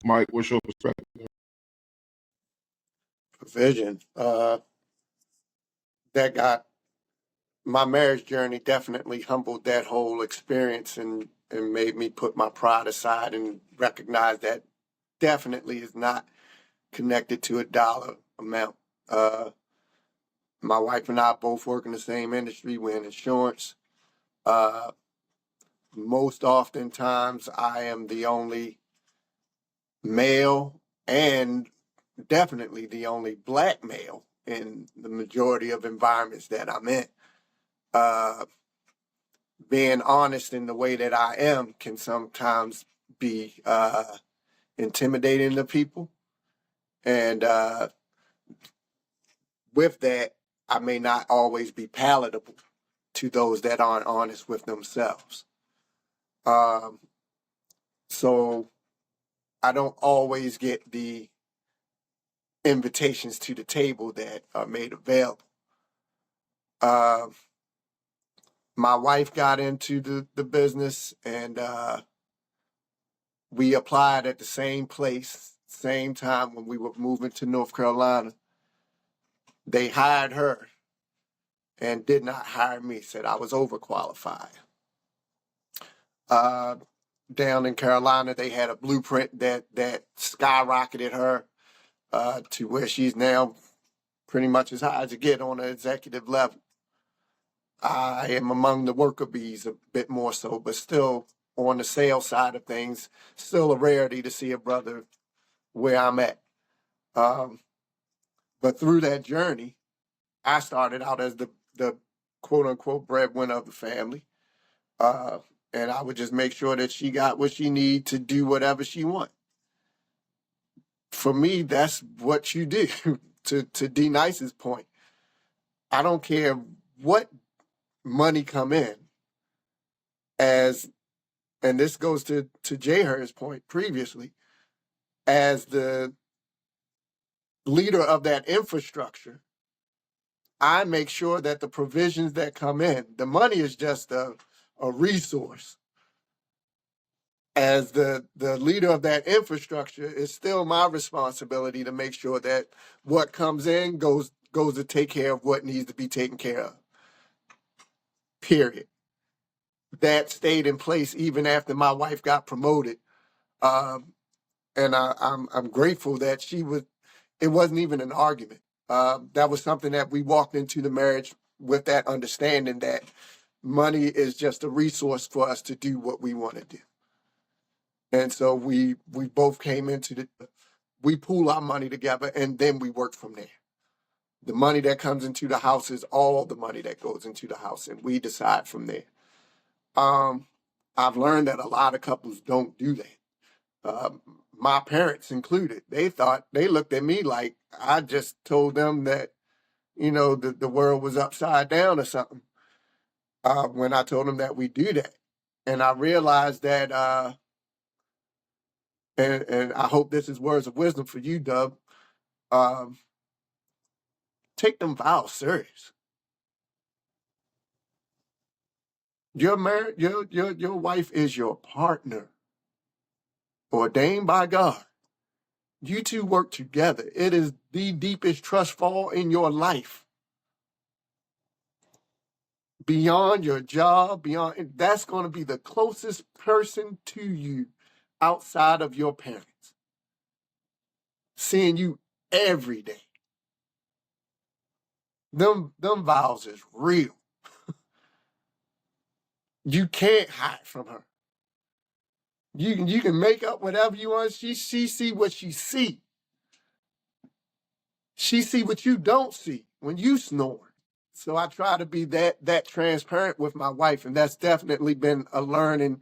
Mike, what's your perspective? Provision. That got my marriage journey definitely humbled that whole experience and made me put my pride aside and recognize that definitely is not connected to a dollar amount. My wife and I both work in the same industry. We're in insurance. Most oftentimes, I am the only male and definitely the only black male in the majority of environments that I'm in. Being honest in the way that I am can sometimes be intimidating to people. And with that, I may not always be palatable to those that aren't honest with themselves. So I don't always get the invitations to the table that are made available. My wife got into the business, and we applied at the same place, same time when we were moving to North Carolina. They hired her and did not hire me, said I was overqualified. Down in Carolina, they had a blueprint that skyrocketed her to where she's now pretty much as high as you get on an executive level. I am among the worker bees a bit more so, but still on the sales side of things, still a rarity to see a brother where I'm at. But through that journey, I started out as the quote unquote breadwinner of the family. And I would just make sure that she got what she need to do whatever she want. For me, that's what you do. to D Nice's point, I don't care what money come in, as, and this goes to Jay Hur's point previously, as the leader of that infrastructure, I make sure that the provisions that come in, the money is just a resource. As the leader of that infrastructure, it's still my responsibility to make sure that what comes in goes to take care of what needs to be taken care of. Period. That stayed in place even after my wife got promoted, and I'm grateful that she was. It wasn't even an argument. That was something that we walked into the marriage with, that understanding that money is just a resource for us to do what we want to do. And so we both came into we pool our money together, and then we work from there. The money that comes into the house is all the money that goes into the house, and we decide from there. I've learned that a lot of couples don't do that. My parents included. They looked at me like I just told them that, the world was upside down or something. When I told them that we do that. And I realized that, and I hope this is words of wisdom for you, Dub. Take them vows serious. Your marriage, your wife is your partner, ordained by God. You two work together. It is the deepest trust fall in your life. Beyond your job, that's going to be the closest person to you outside of your parents. Seeing you every day. Them vows is real. You can't hide from her. You can make up whatever you want. She see what she see. She see what you don't see when you snore. So I try to be that transparent with my wife, and that's definitely been a learning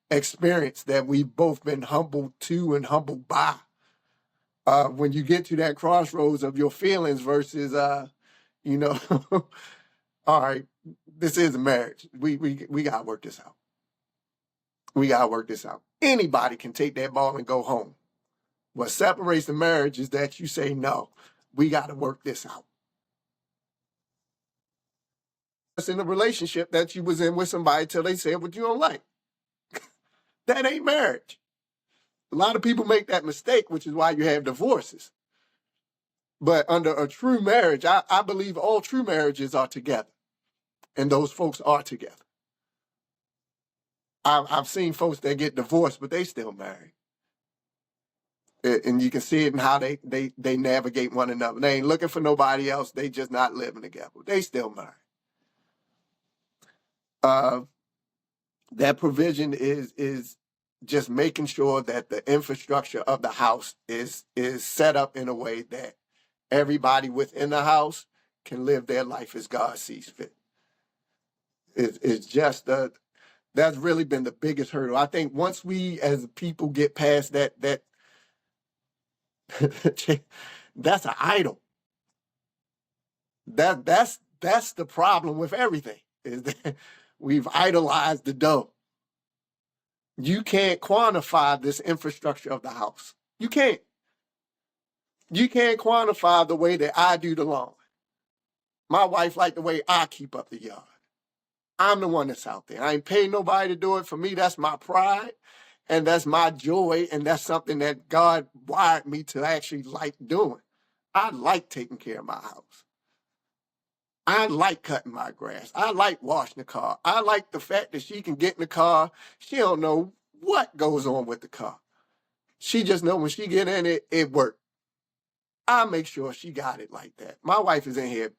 experience that we've both been humbled to and humbled by. When you get to that crossroads of your feelings versus, all right, this is a marriage. We gotta work this out. We gotta work this out. Anybody can take that ball and go home. What separates the marriage is that you say, no, we gotta work this out. That's in a relationship that you was in with somebody till they said what you don't like. That ain't marriage. A lot of people make that mistake, which is why you have divorces. But under a true marriage, I believe all true marriages are together, and those folks are together. I've seen folks that get divorced, but they still married. And you can see it in how they navigate one another. They ain't looking for nobody else. They just not living together. They still married. That provision is just making sure that the infrastructure of the house is set up in a way that everybody within the house can live their life as God sees fit. It's just that's really been the biggest hurdle. I think once we as people get past that that's an idol. That's the problem with everything, is that we've idolized the dough. You can't quantify this infrastructure of the house. You can't. You can't quantify the way that I do the lawn. My wife like the way I keep up the yard. I'm the one that's out there. I ain't paying nobody to do it. For me, that's my pride, and that's my joy, and that's something that God wired me to actually like doing. I like taking care of my house. I like cutting my grass. I like washing the car. I like the fact that she can get in the car. She don't know what goes on with the car. She just know when she get in it, it works. I make sure she got it like that. My wife is in here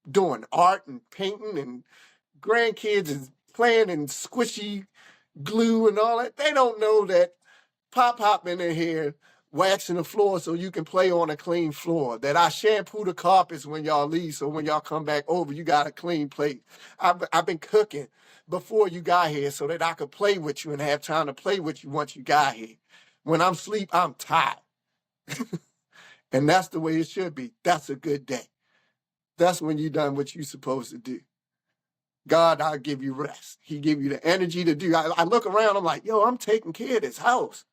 doing art and painting, and grandkids is playing in squishy glue and all that. They don't know that Pop been in here waxing the floor so you can play on a clean floor, that I shampoo the carpets when y'all leave, so when y'all come back over, you got a clean plate. I've been cooking before you got here so that I could play with you and have time to play with you once you got here. When I'm asleep, I'm tired. And that's the way it should be. That's a good day. That's when you done what you're supposed to do. God, I'll give you rest. He give you the energy to do. I look around, I'm like, yo, I'm taking care of this house.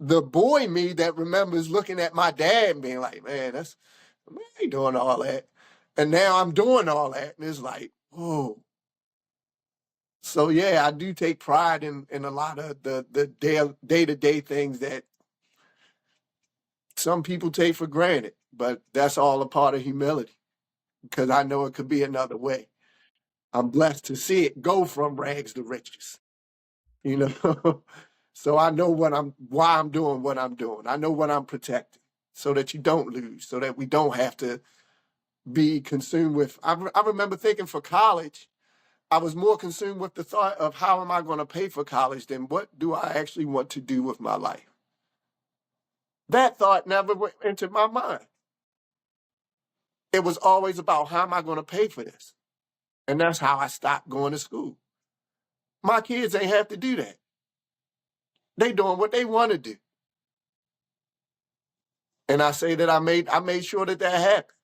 The boy me that remembers looking at my dad and being like, man, I ain't doing all that. And now I'm doing all that. And it's like, whoa. So yeah, I do take pride in a lot of the day-to-day things that some people take for granted. But that's all a part of humility, because I know it could be another way. I'm blessed to see it go from rags to riches, you know? So I know why I'm doing what I'm doing. I know what I'm protecting, so that you don't lose, so that we don't have to be consumed with. I remember thinking for college, I was more consumed with the thought of how am I going to pay for college than what do I actually want to do with my life. That thought never went into my mind. It was always about how am I going to pay for this? And that's how I stopped going to school. My kids ain't have to do that. They doing what they want to do. And I say that I made sure that happened,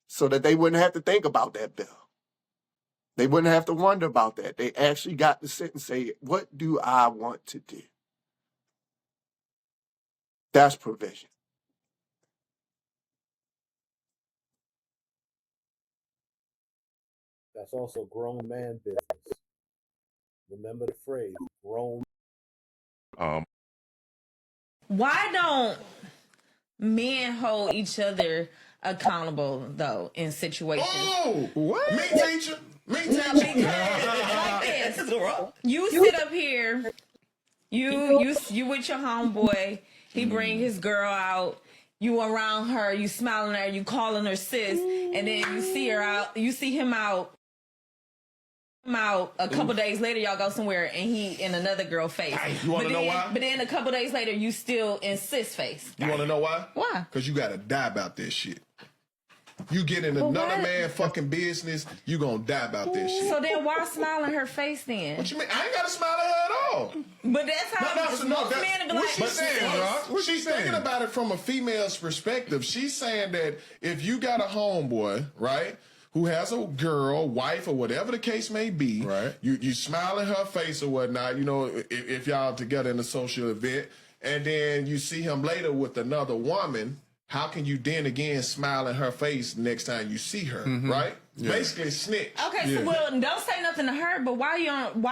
so that they wouldn't have to think about that bill. They wouldn't have to wonder about that. They actually got to sit and say, what do I want to do? That's provision. That's also grown man business. Remember the phrase, grown. Why don't men hold each other accountable though in situations? Oh, what? Me teacher. Me No, teacher. because like this, you sit up here, you with your homeboy, he bring his girl out, you around her, you smiling at her, you calling her sis, and then you see her out, you see him out a couple days later, y'all go somewhere and he in another girl face. Hey, you want to know why? But then a couple days later, you still in sis face. You want to know why? Why? Because you got to die about this shit. You get in another why- man fucking business, you gonna die about this shit. So then why smile in her face then? What you mean? I ain't got to smile at her at all. But that's how most men are what like, she's saying, sis. Rock. What She's she saying? thinking about it from a female's perspective. She's saying that if you got a homeboy, right, who has a girl, wife, or whatever the case may be, Right. you smile in her face or whatnot, you know, if y'all together in a social event, and then you see him later with another woman, how can you then again smile in her face next time you see her, right? Yeah. Basically snitch. Okay, so well, don't say nothing to her, but why do y'all don't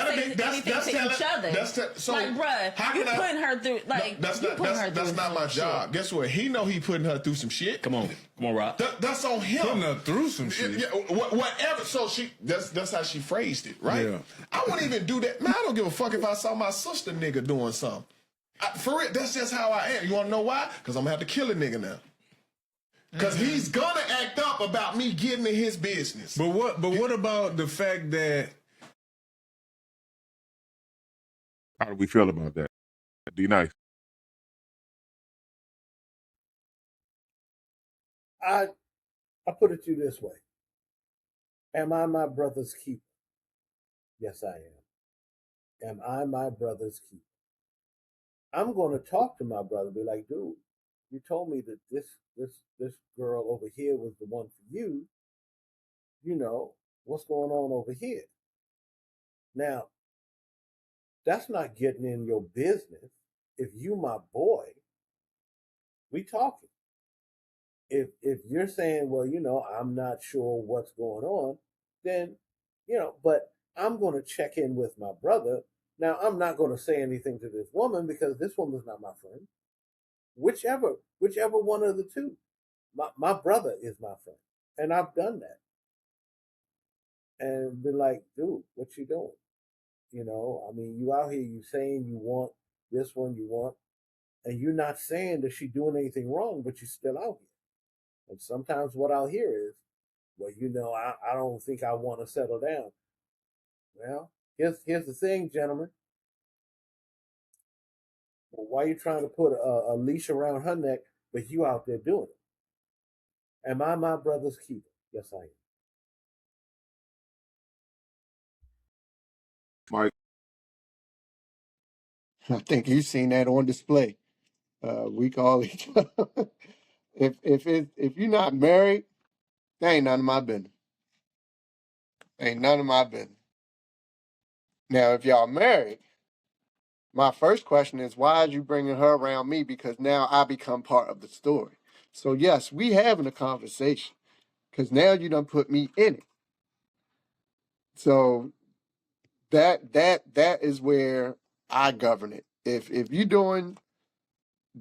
say anything to each other? So like, bruh, you putting her through, like, that's you putting her through that's not my some job. shit. Guess what? He know he putting her through some shit. Come on, Rob. That's on him. Putting her through some shit. Yeah, whatever. So that's how she phrased it, right? Yeah. I wouldn't even do that. Man, I don't give a fuck if I saw my sister nigga doing something. For it, that's just how I am. You want to know why? Because I'm gonna have to kill a nigga now. Because he's gonna act up about me getting in his business. But what about the fact that How do we feel about that? D-Nice. I put it to you this way. Am I my brother's keeper? Yes, I am. Am I my brother's keeper? I'm going to talk to my brother, be like, dude, you told me that this girl over here was the one for you. You know, what's going on over here? Now, that's not getting in your business. If you my boy, we talking. If you're saying, well, you know, I'm not sure what's going on, then, you know, but I'm going to check in with my brother. Now, I'm not going to say anything to this woman because this woman's not my friend. Whichever one of the two. My brother is my friend. And I've done that. And been like, dude, what you doing? You know, I mean, you out here, you saying you want this one, you want, and you're not saying that she's doing anything wrong, but you're still out here. And sometimes what I'll hear is, well, you know, I don't think I want to settle down. Well, here's the thing, gentlemen. Well, why are you trying to put a leash around her neck, but you out there doing it? Am I my brother's keeper? Yes, I am. Mike. I think you've seen that on display. We call each other. If you're not married, that ain't none of my business. Ain't none of my business. Now, if y'all married, my first question is, why are you bringing her around me? Because now I become part of the story. So yes, we having a conversation because now you done put me in it. So that is where I govern it. If you doing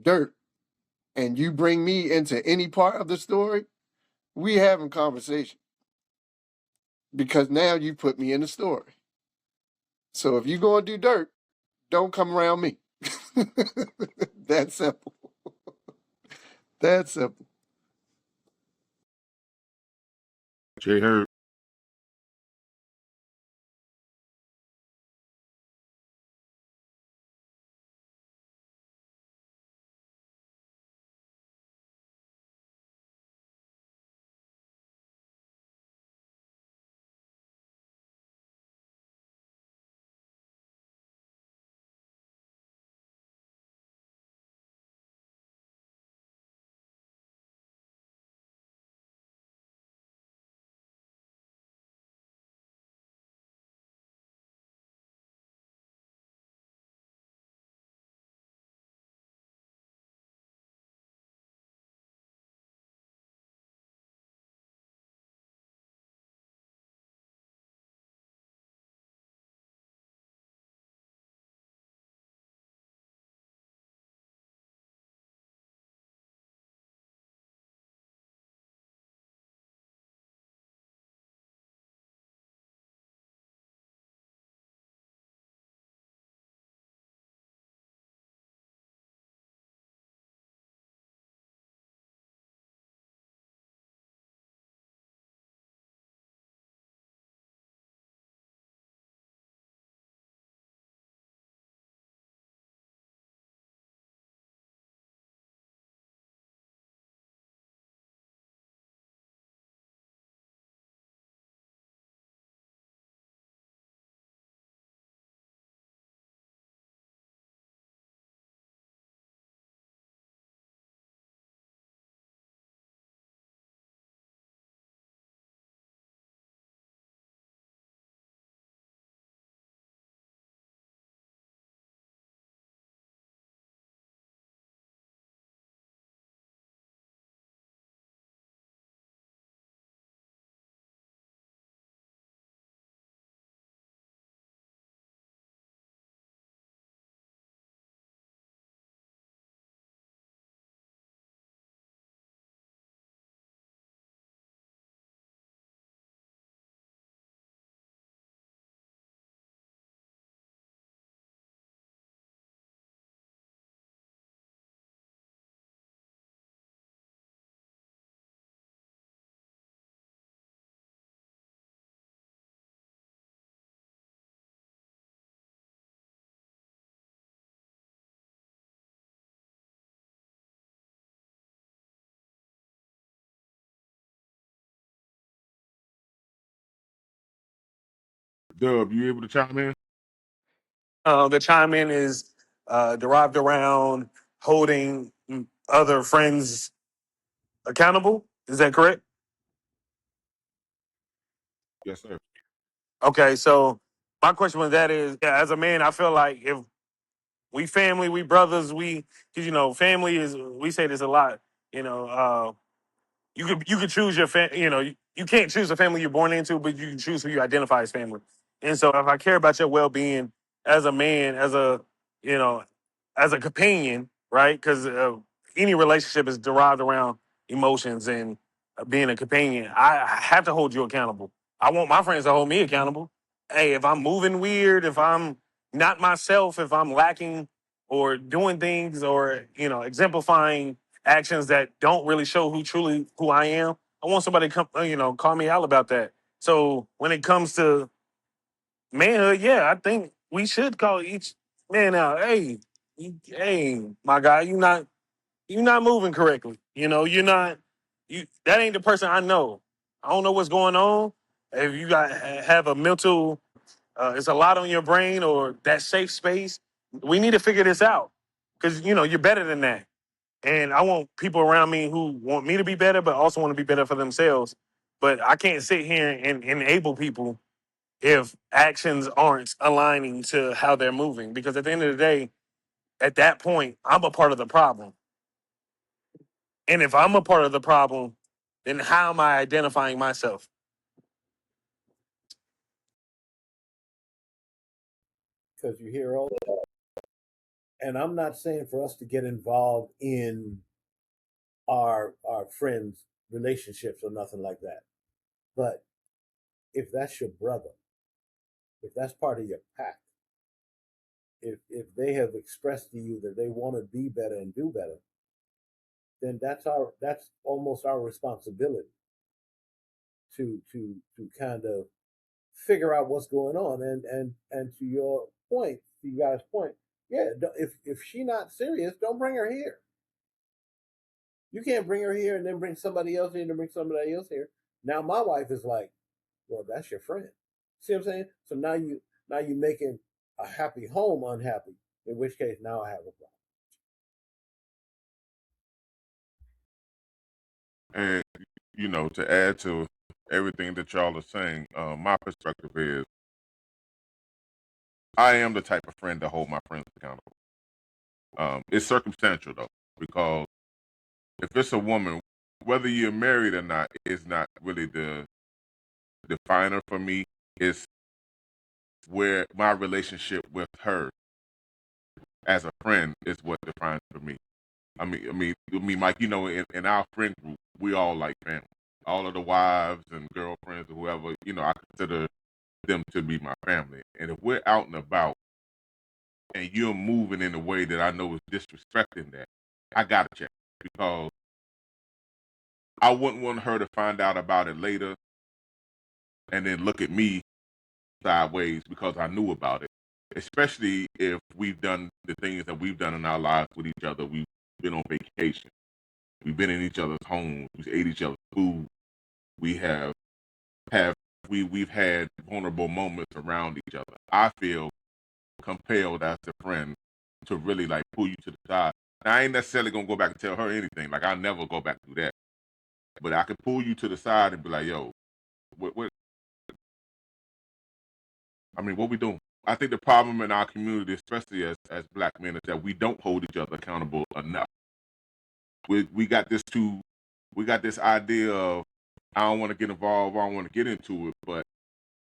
dirt and you bring me into any part of the story, we having conversation because now you put me in the story. So if you gonna do dirt, don't come around me. That simple. That simple. Jay Herb. Dub, you able to chime in? The chime in is derived around holding other friends accountable. Is that correct? Yes, sir. Okay, so my question with that is, yeah, as a man, I feel like if we family, we brothers, because family is, we say this a lot, you know, you could choose your you can't choose the family you're born into, but you can choose who you identify as family. And so if I care about your well-being as a man, you know, as a companion, right? Because any relationship is derived around emotions and being a companion. I have to hold you accountable. I want my friends to hold me accountable. Hey, if I'm moving weird, if I'm not myself, if I'm lacking or doing things or, exemplifying actions that don't really show who I am, I want somebody to come, call me out about that. So when it comes to manhood, yeah, I think we should call each man out. Hey, my guy, you're not moving correctly. You're not that ain't the person I know. I don't know what's going on. If you have a mental, it's a lot on your brain or that safe space. We need to figure this out because you're better than that. And I want people around me who want me to be better, but also want to be better for themselves. But I can't sit here and enable people if actions aren't aligning to how they're moving. Because at the end of the day, at that point, I'm a part of the problem. And if I'm a part of the problem, then how am I identifying myself? Because you hear all that. And I'm not saying for us to get involved in our friends' relationships or nothing like that. But if that's your brother, if that's part of your pack, if they have expressed to you that they want to be better and do better, then that's almost our responsibility to kind of figure out what's going on. And to your point, to you guys' point, yeah, if she not serious, don't bring her here. You can't bring her here and then bring somebody else here and bring somebody else here. Now my wife is like, well, that's your friend. See what I'm saying? So now you making a happy home unhappy. In which case, now I have a problem. And to add to everything that y'all are saying, my perspective is I am the type of friend to hold my friends accountable. It's circumstantial though, because if it's a woman, whether you're married or not, is not really the definer for me. It's where my relationship with her as a friend is what defines for me. Mike, in our friend group, we all like family. All of the wives and girlfriends or whoever, I consider them to be my family. And if we're out and about and you're moving in a way that I know is disrespecting that, I gotta check because I wouldn't want her to find out about it later and then look at me sideways because I knew about it. Especially if we've done the things that we've done in our lives with each other. We've been on vacation. We've been in each other's homes. We've ate each other's food. We we've had vulnerable moments around each other. I feel compelled as a friend to really like pull you to the side. Now, I ain't necessarily gonna go back and tell her anything. Like I never go back to that. But I can pull you to the side and be like, yo, what what we doing? I think the problem in our community, especially as black men, is that we don't hold each other accountable enough. We got this idea of I don't want to get involved, I don't want to get into it. But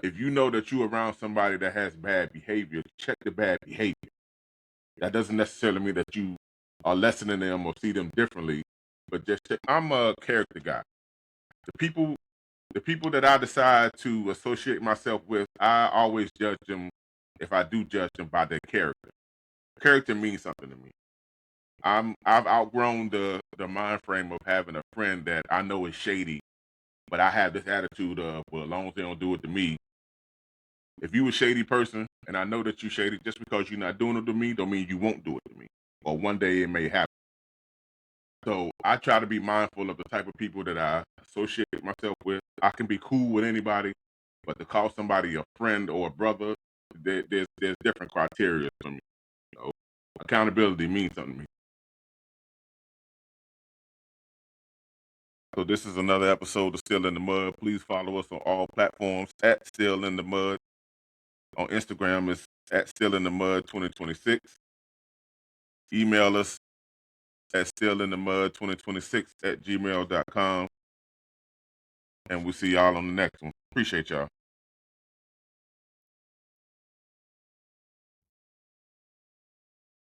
if you know that you're around somebody that has bad behavior, check the bad behavior. That doesn't necessarily mean that you are lessening them or see them differently, but just check. I'm a character guy. The people that I decide to associate myself with, I always judge them, if I do judge them, by their character. Character means something to me. I've outgrown the mind frame of having a friend that I know is shady, but I have this attitude of, well, as long as they don't do it to me. If you a shady person and I know that you shady, just because you're not doing it to me, don't mean you won't do it to me. Or one day it may happen. So I try to be mindful of the type of people that I associate myself with. I can be cool with anybody, But to call somebody a friend or a brother, there's different criteria for me. You know, accountability means something to me. So this is another episode of Still in the Mud. Please follow us on all platforms at Still in the Mud. On Instagram, it's at Still in the Mud 2026. Email us at stillinthemud2026 at gmail.com. And we'll see y'all on the next one. Appreciate y'all.